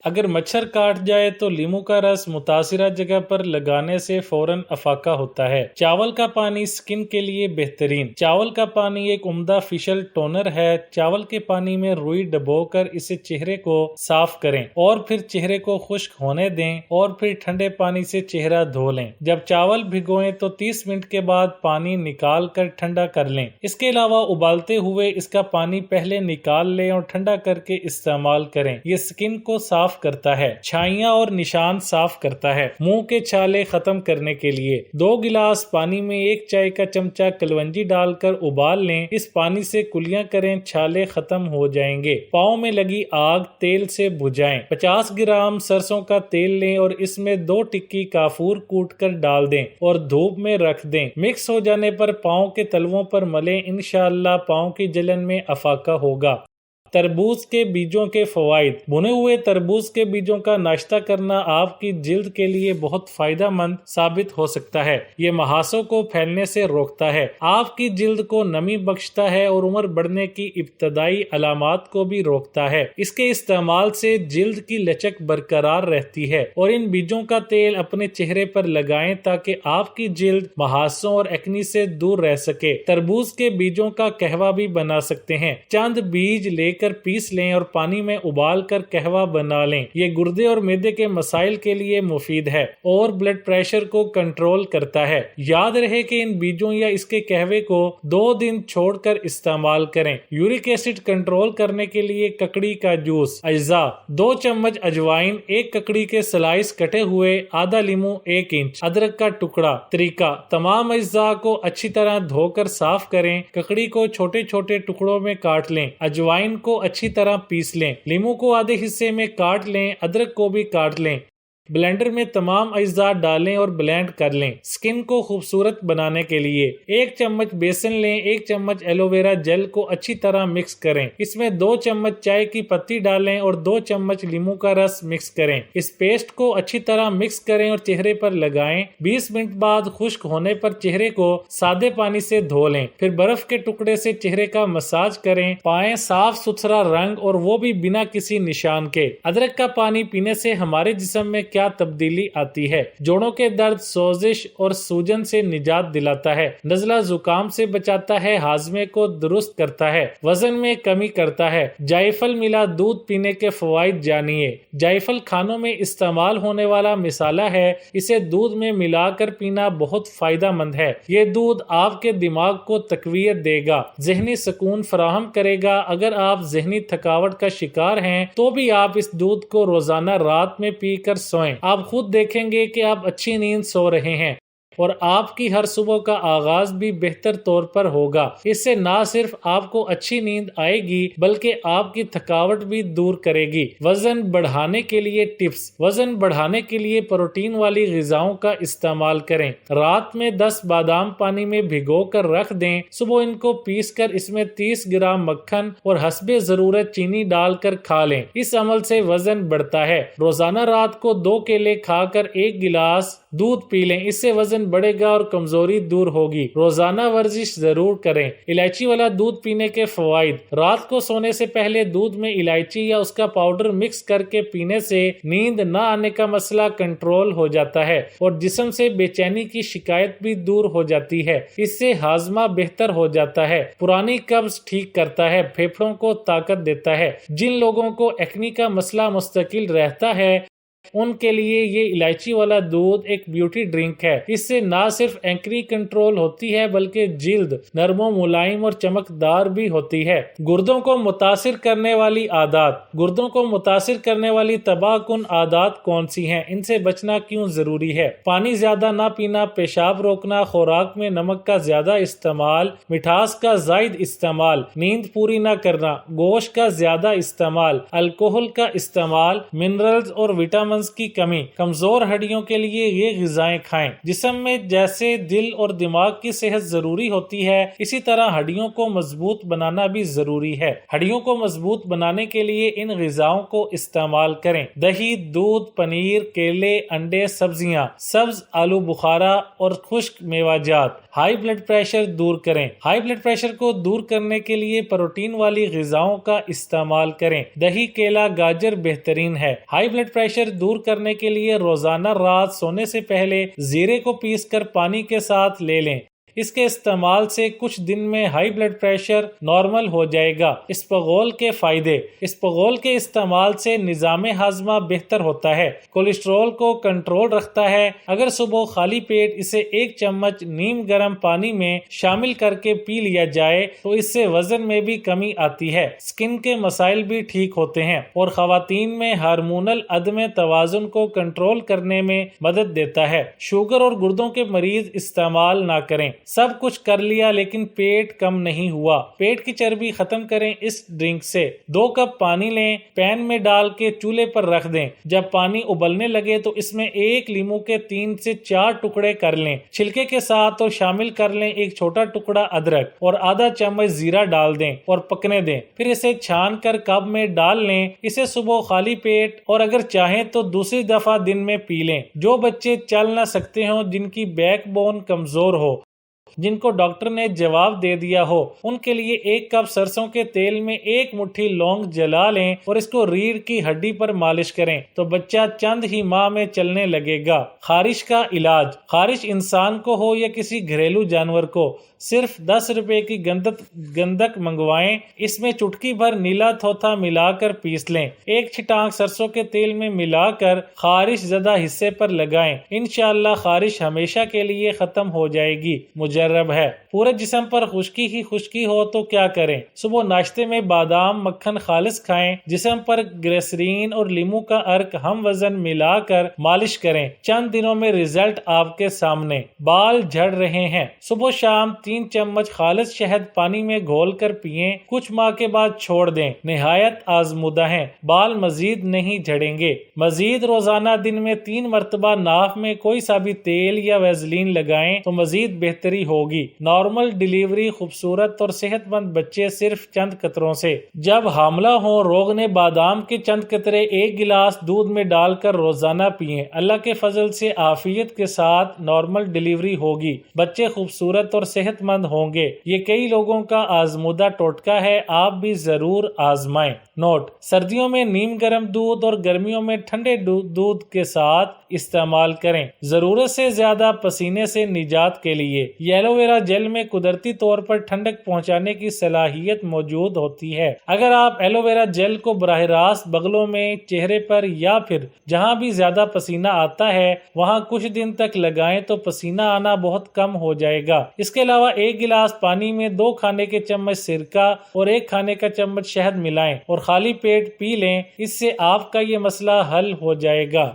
اگر مچھر کاٹ جائے تو لیمو کا رس متاثرہ جگہ پر لگانے سے فوراً افاقہ ہوتا ہے۔ چاول کا پانی سکن کے لیے بہترین۔ چاول کا پانی ایک عمدہ فیشل ٹونر ہے۔ چاول کے پانی میں روئی ڈبو کر اسے چہرے کو صاف کریں اور پھر چہرے کو خشک ہونے دیں اور پھر ٹھنڈے پانی سے چہرہ دھو لیں۔ جب چاول بھگوئیں تو 30 منٹ کے بعد پانی نکال کر ٹھنڈا کر لیں۔ اس کے علاوہ ابالتے ہوئے اس کا پانی پہلے نکال لیں اور ٹھنڈا کر کے استعمال کریں۔ یہ سکن کو صاف کرتا ہے، چھائیاں اور نشان صاف کرتا ہے۔ منہ کے چھالے ختم کرنے کے لیے 2 گلاس پانی میں 1 چائے کا چمچہ کلونجی ڈال کر ابال لیں۔ اس پانی سے کلیاں کریں، چھالے ختم ہو جائیں گے۔ پاؤں میں لگی آگ تیل سے بجھائیں۔ 50 گرام سرسوں کا تیل لیں اور اس میں 2 ٹکی کافور کوٹ کر ڈال دیں اور دھوپ میں رکھ دیں۔ مکس ہو جانے پر پاؤں کے تلووں پر ملیں، انشاءاللہ پاؤں کی جلن میں افاقہ ہوگا۔ تربوز کے بیجوں کے فوائد۔ بھنے ہوئے تربوز کے بیجوں کا ناشتہ کرنا آپ کی جلد کے لیے بہت فائدہ مند ثابت ہو سکتا ہے۔ یہ مہاسوں کو پھیلنے سے روکتا ہے، آپ کی جلد کو نمی بخشتا ہے اور عمر بڑھنے کی ابتدائی علامات کو بھی روکتا ہے۔ اس کے استعمال سے جلد کی لچک برقرار رہتی ہے اور ان بیجوں کا تیل اپنے چہرے پر لگائیں تاکہ آپ کی جلد مہاسوں اور ایکنی سے دور رہ سکے۔ تربوز کے بیجوں کا قہوہ بھی بنا سکتے ہیں۔ چند بیج لے کر پیس لیں اور پانی میں ابال کر قہوہ بنا لیں۔ یہ گردے اور معدے کے مسائل کے لیے مفید ہے اور بلڈ پریشر کو کنٹرول کرتا ہے۔ یاد رہے کہ ان بیجوں یا اس کے قہوے کو 2 دن چھوڑ کر استعمال کریں۔ یورک ایسڈ کنٹرول کرنے کے لیے ککڑی کا جوس۔ اجزاء: 2 چمچ اجوائن، 1 ککڑی کے سلائس کٹے ہوئے، آدھا لیمو 1 انچ، ادرک کا ٹکڑا۔ طریقہ: تمام اجزاء کو اچھی طرح دھو کر صاف کریں، ککڑی کو چھوٹے چھوٹے ٹکڑوں میں کاٹ لیں، اجوائن کو اچھی طرح پیس لیں، لیمو کو آدھے حصے میں کاٹ لیں، ادرک کو بھی کاٹ لیں۔ بلینڈر میں تمام اجزاء ڈالیں اور بلینڈ کر لیں۔ سکن کو خوبصورت بنانے کے لیے 1 چمچ بیسن لیں، 1 چمچ ایلو ویرا جیل کو اچھی طرح مکس کریں، اس میں 2 چمچ چائے کی پتی ڈالیں اور 2 چمچ لیمو کا رس مکس کریں۔ اس پیسٹ کو اچھی طرح مکس کریں اور چہرے پر لگائیں۔ 20 منٹ بعد خشک ہونے پر چہرے کو سادے پانی سے دھو لیں، پھر برف کے ٹکڑے سے چہرے کا مساج کریں، پائیں صاف ستھرا رنگ اور وہ بھی بنا کسی نشان کے۔ ادرک کا پانی پینے سے ہمارے جسم میں کیا تبدیلی آتی ہے؟ جوڑوں کے درد، سوزش اور سوجن سے نجات دلاتا ہے، نزلہ زکام سے بچاتا ہے، ہاضمے کو درست کرتا ہے، وزن میں کمی کرتا ہے۔ جائفل ملا دودھ پینے کے فوائد جانیے۔ جائفل کھانوں میں استعمال ہونے والا مصالحہ ہے، اسے دودھ میں ملا کر پینا بہت فائدہ مند ہے۔ یہ دودھ آپ کے دماغ کو تقویت دے گا، ذہنی سکون فراہم کرے گا۔ اگر آپ ذہنی تھکاوٹ کا شکار ہیں تو بھی آپ اس دودھ کو روزانہ رات میں پی کر سوئیں، آپ خود دیکھیں گے کہ آپ اچھی نیند سو رہے ہیں اور آپ کی ہر صبح کا آغاز بھی بہتر طور پر ہوگا۔ اس سے نہ صرف آپ کو اچھی نیند آئے گی بلکہ آپ کی تھکاوٹ بھی دور کرے گی۔ وزن بڑھانے کے لیے ٹپس۔ وزن بڑھانے کے لیے پروٹین والی غذاؤں کا استعمال کریں۔ رات میں 10 بادام پانی میں بھگو کر رکھ دیں، صبح ان کو پیس کر اس میں 30 گرام مکھن اور حسب ضرورت چینی ڈال کر کھا لیں، اس عمل سے وزن بڑھتا ہے۔ روزانہ رات کو 2 کیلے کھا کر 1 گلاس دودھ پی لیں، اس سے وزن بڑھے گا اور کمزوری دور ہوگی۔ روزانہ ورزش ضرور کریں۔ الائچی والا دودھ پینے کے فوائد۔ رات کو سونے سے پہلے دودھ میں الائچی یا اس کا پاؤڈر مکس کر کے پینے سے نیند نہ آنے کا مسئلہ کنٹرول ہو جاتا ہے اور جسم سے بے چینی کی شکایت بھی دور ہو جاتی ہے۔ اس سے ہاضمہ بہتر ہو جاتا ہے، پرانی قبض ٹھیک کرتا ہے، پھیپھڑوں کو طاقت دیتا ہے۔ جن لوگوں کو ایکنی کا مسئلہ مستقل رہتا ہے ان کے لیے یہ الائچی والا دودھ ایک بیوٹی ڈرنک ہے۔ اس سے نہ صرف اینکری کنٹرول ہوتی ہے بلکہ جلد نرم و ملائم اور چمکدار بھی ہوتی ہے۔ گردوں کو متاثر کرنے والی عادات۔ گردوں کو متاثر کرنے والی تباہ کن عادات کون سی ہیں؟ ان سے بچنا کیوں ضروری ہے؟ پانی زیادہ نہ پینا، پیشاب روکنا، خوراک میں نمک کا زیادہ استعمال، مٹھاس کا زائد استعمال، نیند پوری نہ کرنا، گوشت کا زیادہ استعمال، الکحل کا استعمال، منرلز اور وٹامن وٹامنز کی کمی، کمزور ہڈیوں کے لیے یہ غذائیں کھائیں۔ جسم میں جیسے دل اور دماغ کی صحت ضروری ہوتی ہے، اسی طرح ہڈیوں کو مضبوط بنانا بھی ضروری ہے۔ ہڈیوں کو مضبوط بنانے کے لیے ان غذاؤں کو استعمال کریں: دہی، دودھ، پنیر، کیلے، انڈے، سبزیاں، سبز آلو بخارا اور خشک میوہ جات۔ ہائی بلڈ پریشر دور کریں۔ ہائی بلڈ پریشر کو دور کرنے کے لیے پروٹین والی غذاؤں کا استعمال کریں۔ دہی، کیلا، گاجر بہترین ہے۔ ہائی بلڈ پریشر دور کرنے کے لیے روزانہ رات سونے سے پہلے زیرے کو پیس کر پانی کے ساتھ لے لیں۔ اس کے استعمال سے کچھ دن میں ہائی بلڈ پریشر نارمل ہو جائے گا۔ اسپغول کے فائدے: اسپغول کے استعمال سے نظام ہاضمہ بہتر ہوتا ہے، کولیسٹرول کو کنٹرول رکھتا ہے۔ اگر صبح خالی پیٹ اسے 1 چمچ نیم گرم پانی میں شامل کر کے پی لیا جائے تو اس سے وزن میں بھی کمی آتی ہے، سکن کے مسائل بھی ٹھیک ہوتے ہیں اور خواتین میں ہارمونل عدم توازن کو کنٹرول کرنے میں مدد دیتا ہے۔ شوگر اور گردوں کے مریض استعمال نہ کریں۔ سب کچھ کر لیا لیکن پیٹ کم نہیں ہوا۔ پیٹ کی چربی ختم کریں اس ڈرنک سے۔ 2 کپ پانی لیں، پین میں ڈال کے چولہے پر رکھ دیں۔ جب پانی ابلنے لگے تو اس میں 1 لیموں کے 3 سے 4 ٹکڑے کر لیں، چھلکے کے ساتھ، اور شامل کر لیں 1 چھوٹا ٹکڑا ادرک اور آدھا چمچ زیرہ ڈال دیں اور پکنے دیں۔ پھر اسے چھان کر کپ میں ڈال لیں۔ اسے صبح خالی پیٹ اور اگر چاہیں تو دوسری دفعہ دن میں پی لیں۔ جو بچے چل نہ سکتے ہوں، جن کی بیک بون کمزور ہو، جن کو ڈاکٹر نے جواب دے دیا ہو، ان کے لیے 1 کپ سرسوں کے تیل میں 1 مٹھی لونگ جلا لیں اور اس کو ریڑھ کی ہڈی پر مالش کریں تو بچہ چند ہی ماہ میں چلنے لگے گا۔ خارش کا علاج: خارش انسان کو ہو یا کسی گھریلو جانور کو، صرف 10 روپے کی گندک منگوائیں، اس میں چٹکی بھر نیلا تھوتھا ملا کر پیس لیں، 1 چھٹانک سرسوں کے تیل میں ملا کر خارش زدہ حصے پر لگائیں، انشاءاللہ خارش ہمیشہ کے لیے ختم ہو جائے گی۔ مجرب ہے۔ پورے جسم پر خشکی ہی خشکی ہو تو کیا کریں؟ صبح ناشتے میں بادام مکھن خالص کھائیں، جسم پر گلیسرین اور لیموں کا عرق ہم وزن ملا کر مالش کریں، چند دنوں میں رزلٹ آپ کے سامنے۔ بال جھڑ رہے ہیں، صبح شام 3 چمچ خالص شہد پانی میں گھول کر پئیں، کچھ ماہ کے بعد چھوڑ دیں، نہایت آزمودہ ہیں، بال مزید نہیں جھڑیں گے۔ مزید روزانہ دن میں 3 مرتبہ ناف میں کوئی سا بھی تیل یا ویزلین لگائیں تو مزید بہتری ہوگی۔ نارمل ڈیلیوری خوبصورت اور صحت مند بچے صرف چند قطروں سے۔ جب حاملہ ہوں، روغن بادام کے چند قطرے 1 گلاس دودھ میں ڈال کر روزانہ پئیں، اللہ کے فضل سے عافیت کے ساتھ نارمل ڈیلیوری ہوگی، بچے خوبصورت اور صحت مند ہوں گے۔ یہ کئی لوگوں کا آزمودہ ٹوٹکا ہے، آپ بھی ضرور آزمائیں۔ نوٹ: سردیوں میں نیم گرم دودھ اور گرمیوں میں ٹھنڈے دودھ کے ساتھ استعمال کریں، ضرورت سے زیادہ پسینے سے نجات کے لیے۔ یہ ایلو ویرا جیل میں قدرتی طور پر ٹھنڈک پہنچانے کی صلاحیت موجود ہوتی ہے۔ اگر آپ ایلو ویرا جیل کو براہ راست بغلوں میں، چہرے پر یا پھر جہاں بھی زیادہ پسینہ آتا ہے وہاں کچھ دن تک لگائیں تو پسینہ آنا بہت کم ہو جائے گا۔ اس کے علاوہ 1 گلاس پانی میں 2 کھانے کے چمچ سرکہ اور 1 کھانے کا چمچ شہد ملائیں اور خالی پیٹ پی لیں، اس سے آپ کا یہ مسئلہ حل ہو جائے گا۔